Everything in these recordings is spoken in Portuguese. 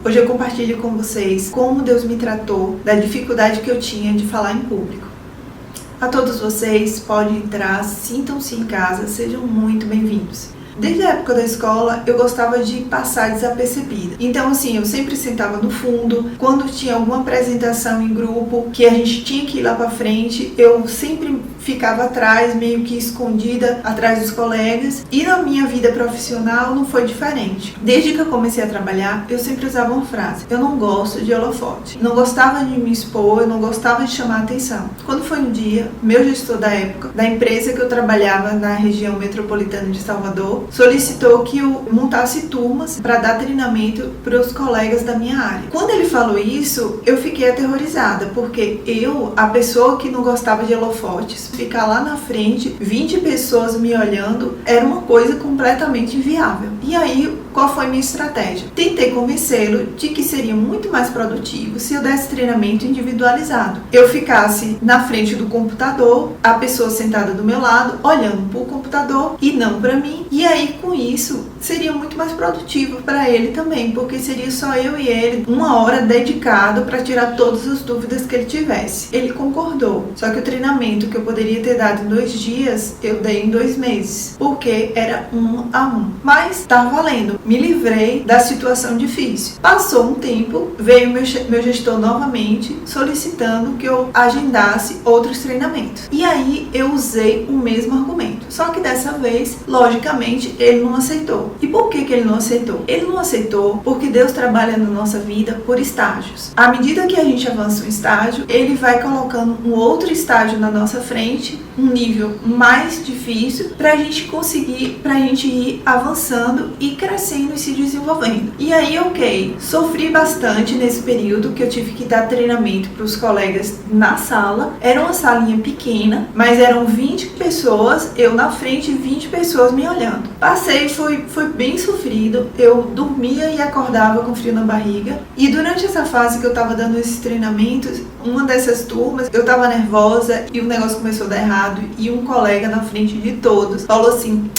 Hoje eu compartilho com vocês como Deus me tratou da dificuldade que eu tinha de falar em público. A todos vocês, podem entrar, sintam-se em casa, sejam muito bem-vindos. Desde a época da escola, eu gostava de passar desapercebida. Então, assim, eu sempre sentava no fundo. Quando tinha alguma apresentação em grupo, que a gente tinha que ir lá pra frente, eu sempre ficava atrás, meio que escondida atrás dos colegas. E na minha vida profissional não foi diferente. Desde que eu comecei a trabalhar, eu sempre usava uma frase: eu não gosto de holofote. Não gostava de me expor, eu não gostava de chamar atenção. Quando foi um dia, meu gestor da época, da empresa que eu trabalhava na região metropolitana de Salvador, solicitou que eu montasse turmas para dar treinamento para os colegas da minha área. Quando ele falou isso, eu fiquei aterrorizada, porque eu, a pessoa que não gostava de holofotes, ficar lá na frente, 20 pessoas me olhando, era uma coisa completamente inviável. E aí, qual foi a minha estratégia? Tentei convencê-lo de que seria muito mais produtivo se eu desse treinamento individualizado. Eu ficasse na frente do computador, a pessoa sentada do meu lado, olhando para o computador e não para mim. E aí, com isso, seria muito mais produtivo para ele também, porque seria só eu e ele, uma hora dedicado para tirar todas as dúvidas que ele tivesse. Ele concordou, só que o treinamento que eu poderia ter dado em 2 dias, eu dei em 2 meses, porque era 1 a 1. Mas tá valendo, me livrei da situação difícil. Passou um tempo, veio meu gestor novamente solicitando que eu agendasse outros treinamentos. E aí eu usei o mesmo argumento, só que dessa vez, logicamente, ele não aceitou. E por que ele não aceitou? Ele não aceitou porque Deus trabalha na nossa vida por estágios. À medida que a gente avança um estágio, ele vai colocando um outro estágio na nossa frente, um nível mais difícil, para a gente conseguir, para a gente ir avançando e crescendo e se desenvolvendo. E aí, ok, sofri bastante nesse período que eu tive que dar treinamento para os colegas na sala. Era uma salinha pequena, mas eram 20 pessoas, eu na frente e 20 pessoas me olhando. Passei, foi bem sofrido, eu dormia e acordava com frio na barriga. E durante essa fase que eu tava dando esses treinamentos, uma dessas turmas, eu tava nervosa e o negócio começou a dar errado, e um colega na frente de todos falou assim: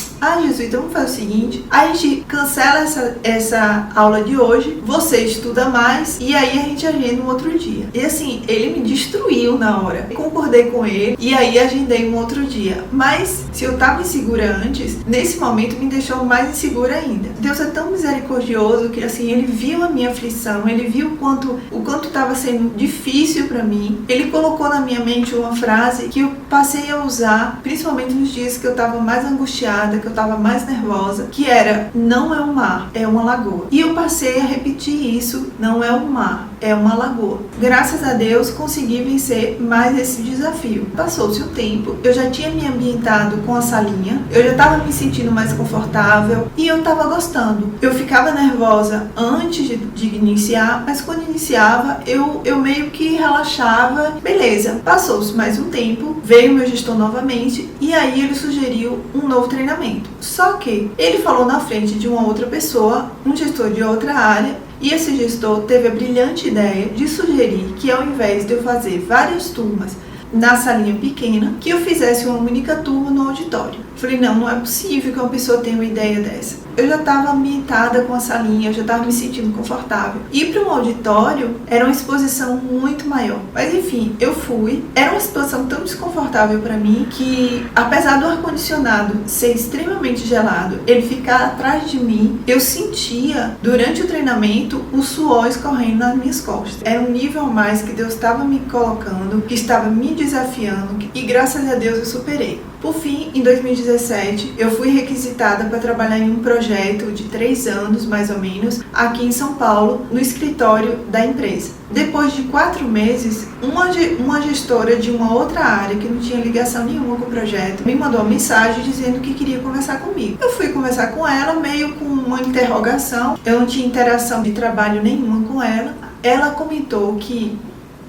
Jesus, então vamos fazer o seguinte, a gente cancela essa aula de hoje, você estuda mais e aí a gente agenda um outro dia. E assim, ele me destruiu na hora. Eu concordei com ele e aí agendei um outro dia. Mas se eu tava insegura antes, nesse momento me deixou mais insegura ainda. Deus é tão misericordioso que assim, ele viu a minha aflição, ele viu o quanto estava sendo difícil para mim. Ele colocou na minha mente uma frase que eu passei a usar, principalmente nos dias que eu tava mais angustiada, que eu tava mais nervosa, que era: não é um mar, é uma lagoa. E eu passei a repetir isso: não é um mar, é uma lagoa. Graças a Deus consegui vencer mais esse desafio. Passou-se um tempo, eu já tinha me ambientado com a salinha, eu já tava me sentindo mais confortável e eu tava gostando. Eu ficava nervosa antes de iniciar, mas quando iniciava eu meio que relaxava. Beleza, passou-se mais um tempo, veio meu gestor novamente e aí ele sugeriu um novo treinamento. Só que ele falou na frente de uma outra pessoa, um gestor de outra área, e esse gestor teve a brilhante ideia de sugerir que, ao invés de eu fazer várias turmas na salinha pequena, que eu fizesse uma única turma no auditório. Falei: não é possível que uma pessoa tenha uma ideia dessa. Eu já estava ambientada com a salinha, eu já estava me sentindo confortável. Ir para um auditório era uma exposição muito maior. Mas enfim, eu fui. Era uma situação tão desconfortável para mim que, apesar do ar-condicionado ser extremamente gelado, ele ficar atrás de mim, eu sentia, durante o treinamento, o suor escorrendo nas minhas costas. Era um nível a mais que Deus estava me colocando, que estava me desafiando, e graças a Deus eu superei. Por fim, em 2017, eu fui requisitada para trabalhar em um projeto de 3 anos, mais ou menos, aqui em São Paulo, no escritório da empresa. Depois de 4 meses, uma gestora de uma outra área, que não tinha ligação nenhuma com o projeto, me mandou uma mensagem dizendo que queria conversar comigo. Eu fui conversar com ela, meio com uma interrogação, eu não tinha interação de trabalho nenhuma com ela. Ela comentou que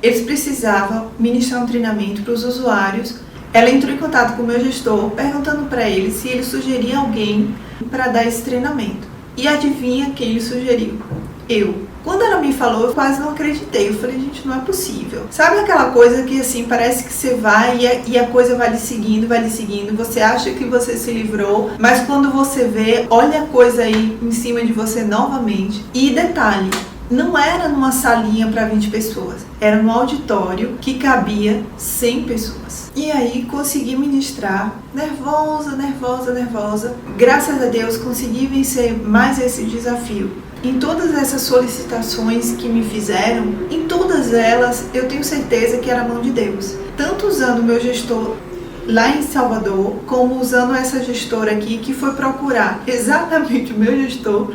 eles precisavam ministrar um treinamento para os usuários. Ela entrou em contato com o meu gestor, perguntando para ele se ele sugeria alguém para dar esse treinamento. E adivinha quem ele sugeriu? Eu. Quando ela me falou, eu quase não acreditei. Eu falei: gente, não é possível. Sabe aquela coisa que assim, parece que você vai e a coisa vai lhe seguindo, você acha que você se livrou, mas quando você vê, olha a coisa aí em cima de você novamente. E detalhe, não era numa salinha para 20 pessoas, era num auditório que cabia 100 pessoas. E aí consegui ministrar, nervosa. Graças a Deus consegui vencer mais esse desafio. Em todas essas solicitações que me fizeram, em todas elas eu tenho certeza que era a mão de Deus. Tanto usando o meu gestor lá em Salvador, como usando essa gestora aqui que foi procurar exatamente o meu gestor,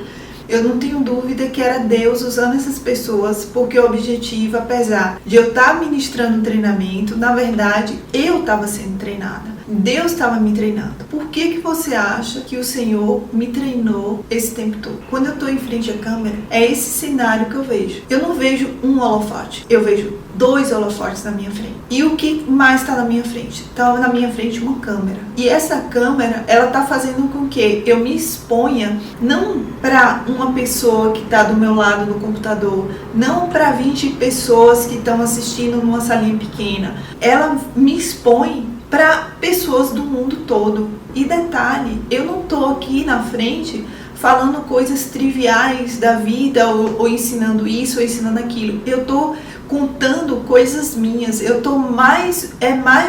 eu não tenho dúvida que era Deus usando essas pessoas, porque o objetivo, apesar de eu estar ministrando um treinamento, na verdade eu estava sendo treinada. Deus estava me treinando. Por que você acha que o Senhor me treinou esse tempo todo? Quando eu estou em frente à câmera, é esse cenário que eu vejo. Eu não vejo um holofote, eu vejo 2 holofotes na minha frente. E o que mais está na minha frente? Está na minha frente uma câmera. E essa câmera, ela está fazendo com que eu me exponha não para uma pessoa que está do meu lado no computador, não para 20 pessoas que estão assistindo numa salinha pequena. Ela me expõe para pessoas do mundo todo. E detalhe, eu não estou aqui na frente falando coisas triviais da vida ou ensinando isso ou ensinando aquilo. Eu estou contando coisas minhas. Eu estou mais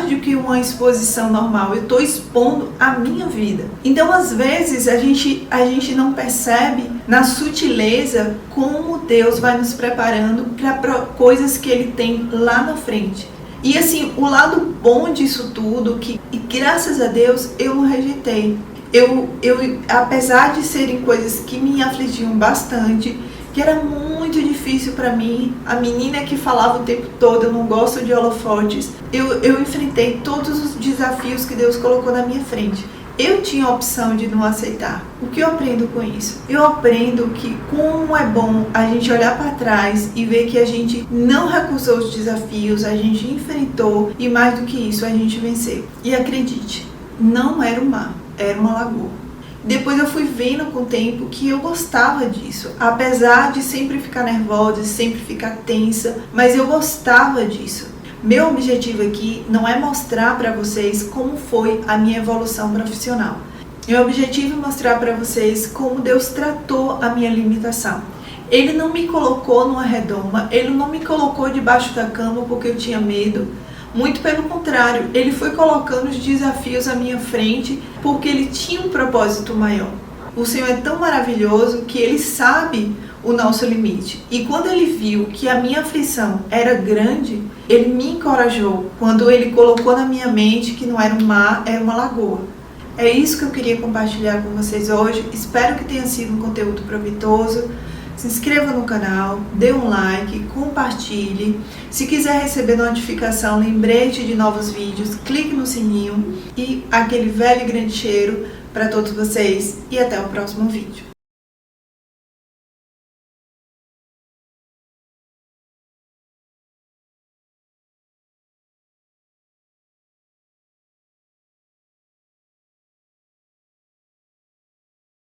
do que uma exposição normal. Eu estou expondo a minha vida. Então, às vezes, a gente não percebe na sutileza como Deus vai nos preparando para coisas que Ele tem lá na frente. E assim, o lado bom disso tudo, e graças a Deus eu não rejeitei. Eu, apesar de serem coisas que me afligiam bastante, que era muito difícil para mim, a menina que falava o tempo todo, eu não gosto de holofotes, eu enfrentei todos os desafios que Deus colocou na minha frente. Eu tinha a opção de não aceitar. O que eu aprendo com isso? Eu aprendo que como é bom a gente olhar para trás e ver que a gente não recusou os desafios, a gente enfrentou e mais do que isso, a gente venceu. E acredite, não era um mar, era uma lagoa. Depois eu fui vendo com o tempo que eu gostava disso, apesar de sempre ficar nervosa, de sempre ficar tensa, mas eu gostava disso. Meu objetivo aqui não é mostrar para vocês como foi a minha evolução profissional. Meu objetivo é mostrar para vocês como Deus tratou a minha limitação. Ele não me colocou numa redoma, Ele não me colocou debaixo da cama porque eu tinha medo. Muito pelo contrário, Ele foi colocando os desafios à minha frente porque Ele tinha um propósito maior. O Senhor é tão maravilhoso que Ele sabe o nosso limite. E quando Ele viu que a minha aflição era grande, Ele me encorajou quando Ele colocou na minha mente que não era um mar, era uma lagoa. É isso que eu queria compartilhar com vocês hoje. Espero que tenha sido um conteúdo proveitoso. Se inscreva no canal, dê um like, compartilhe. Se quiser receber notificação, lembrete de novos vídeos, clique no sininho e aquele velho e grande cheiro para todos vocês e até o próximo vídeo.